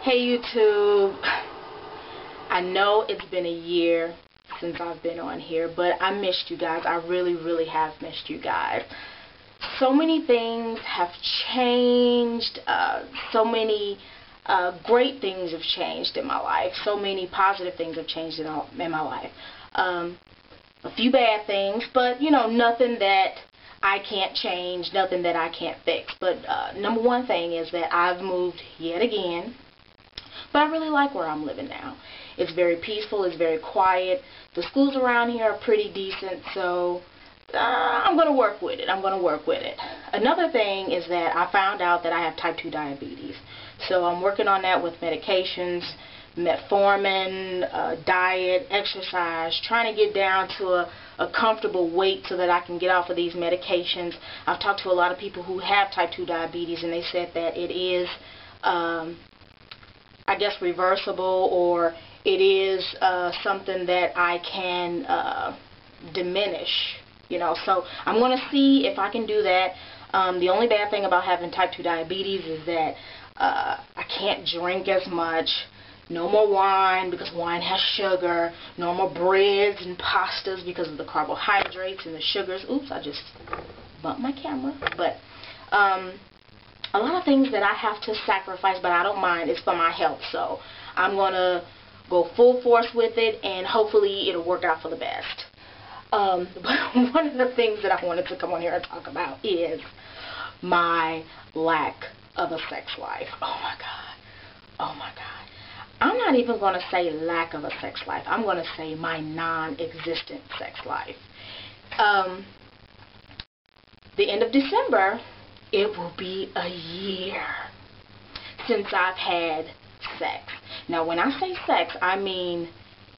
Hey YouTube, I know it's been a year since I've been on here, but I missed you guys. I really have missed you guys. So many things have changed, so many great things have changed in my life, so many positive things have changed in my life. A few bad things, but you know, nothing that I can't change, nothing that I can't fix. But number one thing is that I've moved yet again. But I really like where I'm living now. It's very peaceful, it's very quiet. The schools around here are pretty decent, so I'm going to work with it. Another thing is that I found out that I have type 2 diabetes. So I'm working on that with medications, metformin, diet, exercise, trying to get down to a comfortable weight so that I can get off of these medications. I've talked to a lot of people who have type 2 diabetes, and they said that it is I guess reversible, or it is something that I can diminish, you know. So I'm going to see if I can do that. The only bad thing about having type 2 diabetes is that I can't drink as much. No more wine because wine has sugar. No more breads and pastas because of the carbohydrates and the sugars. Oops, I just bumped my camera. But a lot of things that I have to sacrifice, but I don't mind. It's for my health, so I'm going to go full force with it, and hopefully it'll work out for the best. But one of the things that I wanted to come on here and talk about is my lack of a sex life. Oh my God. Oh my God. I'm not even going to say lack of a sex life. I'm going to say my non-existent sex life. The end of December, it will be a year since I've had sex. Now, when I say sex, I mean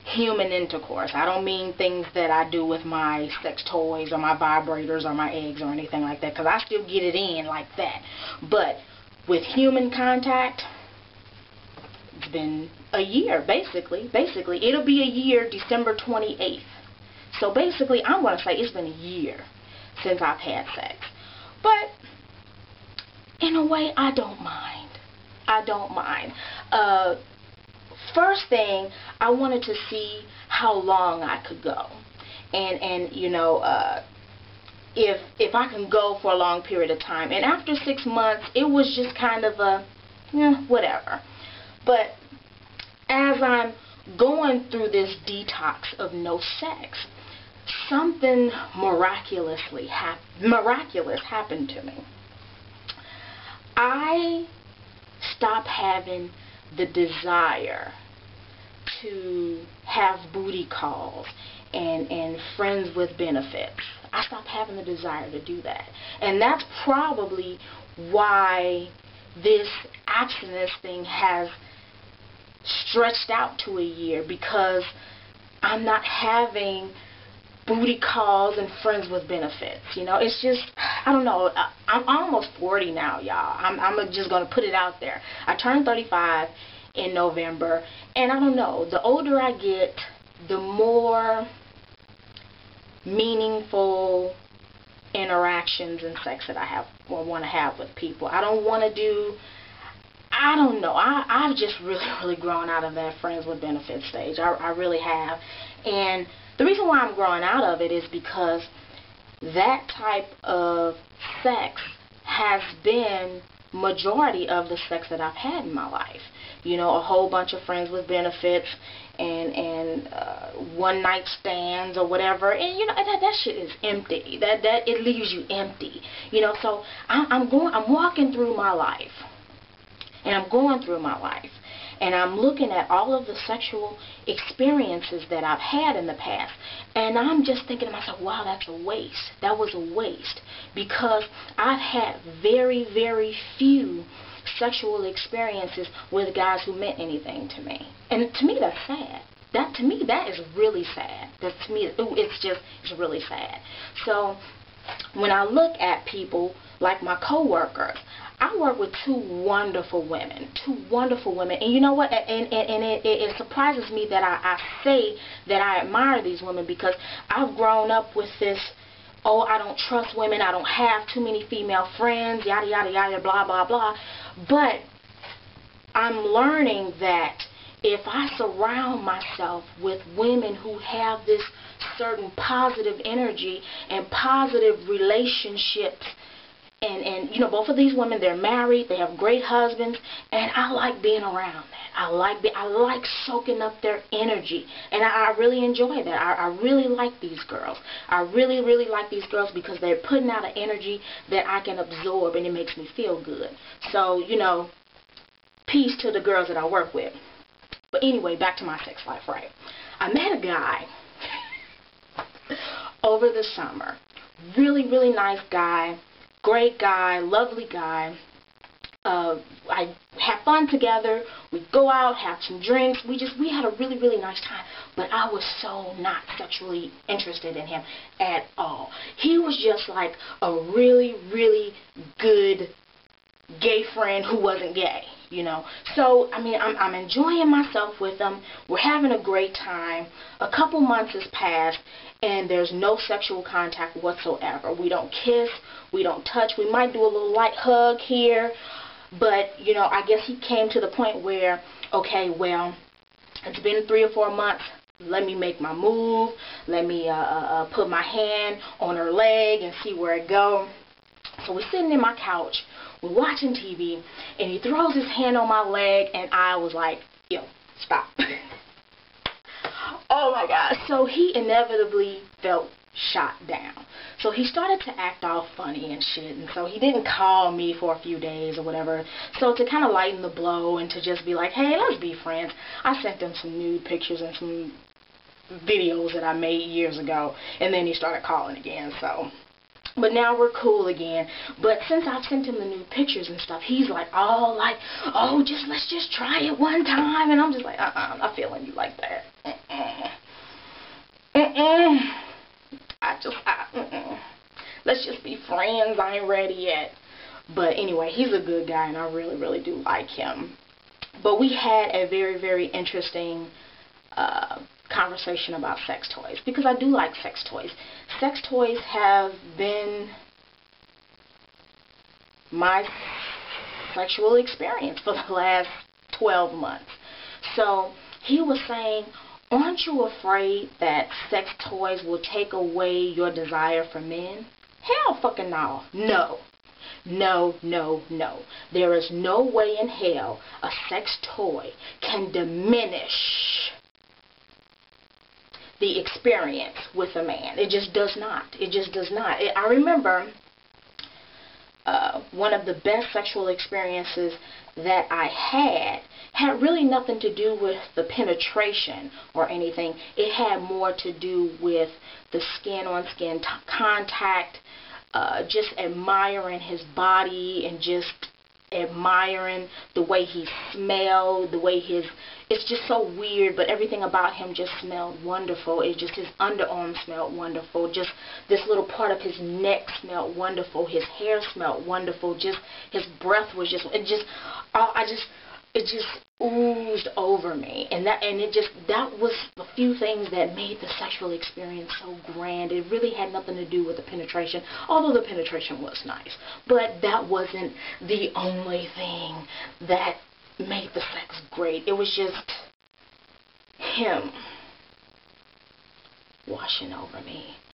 human intercourse. I don't mean things that I do with my sex toys or my vibrators or my eggs or anything like that, because I still get it in like that. But with human contact, it's been a year, basically. It'll be a year December 28th. So basically, I'm going to say it's been a year since I've had sex. But in a way, I don't mind. First thing, I wanted to see how long I could go, and you know, if I can go for a long period of time. And after 6 months, it was just kind of a whatever. But as I'm going through this detox of no sex, something miraculous happened to me. I stopped having the desire to have booty calls and friends with benefits. I stopped having the desire to do that. And that's probably why this abstinence thing has stretched out to a year, because I'm not having booty calls and friends with benefits. You know, it's just, I don't know. I'm almost 40 now, y'all. I'm just going to put it out there. I turned 35 in November, and I don't know. The older I get, the more meaningful interactions and sex that I have or want to have with people. I don't want to do, I don't know. I've just really grown out of that friends with benefits stage. I really have. And the reason why I'm growing out of it is because that type of sex has been majority of the sex that I've had in my life. You know, a whole bunch of friends with benefits and one night stands or whatever. And you know, that shit is empty. That it leaves you empty. You know, so I'm walking through my life. And I'm going through my life, and I'm looking at all of the sexual experiences that I've had in the past, and I'm just thinking to myself, wow, that's a waste. That was a waste, because I've had very few sexual experiences with guys who meant anything to me. And to me, that's sad. To me, that is really sad. To me, it's really sad. So when I look at people like my coworkers, I work with two wonderful women, and you know what, and it surprises me that I say that I admire these women, because I've grown up with this, oh, I don't trust women, I don't have too many female friends, yada yada yada, blah blah blah. But I'm learning that if I surround myself with women who have this certain positive energy and positive relationships, and you know, both of these women, they're married, they have great husbands, and I like being around that. I like soaking up their energy, and I really enjoy that. I really like these girls. I really like these girls because they're putting out an energy that I can absorb, and it makes me feel good. So, you know, peace to the girls that I work with. But anyway, back to my sex life, right? I met a guy over the summer. Really nice guy. Great guy, lovely guy. I have fun together. We go out, have some drinks. We had a really nice time. But I was so not sexually interested in him at all. He was just like a really good gay friend who wasn't gay, you know. So, I mean, I'm enjoying myself with him. We're having a great time. A couple months has passed, and there's no sexual contact whatsoever. We don't kiss. We don't touch. We might do a little light hug here. But, you know, I guess he came to the point where, okay, well, it's been 3 or 4 months. Let me make my move. Let me put my hand on her leg and see where it goes. So we're sitting in my couch. We're watching TV, and he throws his hand on my leg, and I was like, yo, stop. Oh my God. So he inevitably felt shot down. So he started to act all funny and shit, and so he didn't call me for a few days or whatever. So to kind of lighten the blow and to just be like, hey, let's be friends, I sent him some nude pictures and some videos that I made years ago, and then he started calling again. So, but now we're cool again. But since I've sent him the new pictures and stuff, he's like, oh, let's just try it one time. And I'm just like, I'm not feeling you like that. Let's just be friends. I ain't ready yet. But anyway, he's a good guy, and I really do like him. But we had a very interesting conversation about sex toys, because I do like sex toys. Sex toys have been my sexual experience for the last 12 months. So he was saying, aren't you afraid that sex toys will take away your desire for men? Hell fucking no. No. There is no way in hell a sex toy can diminish the experience with a man. It just does not. It just does not. I remember one of the best sexual experiences that I had really nothing to do with the penetration or anything. It had more to do with the skin-on-skin contact, just admiring his body and just admiring the way he smelled, the way it's just so weird, but everything about him just smelled wonderful. It just, his underarm smelled wonderful, just this little part of his neck smelled wonderful, his hair smelled wonderful, just his breath was just, it just oozed over me, and that was the few things that made the sexual experience so grand. It really had nothing to do with the penetration, although the penetration was nice, but that wasn't the only thing that made the sex great. It was just him washing over me.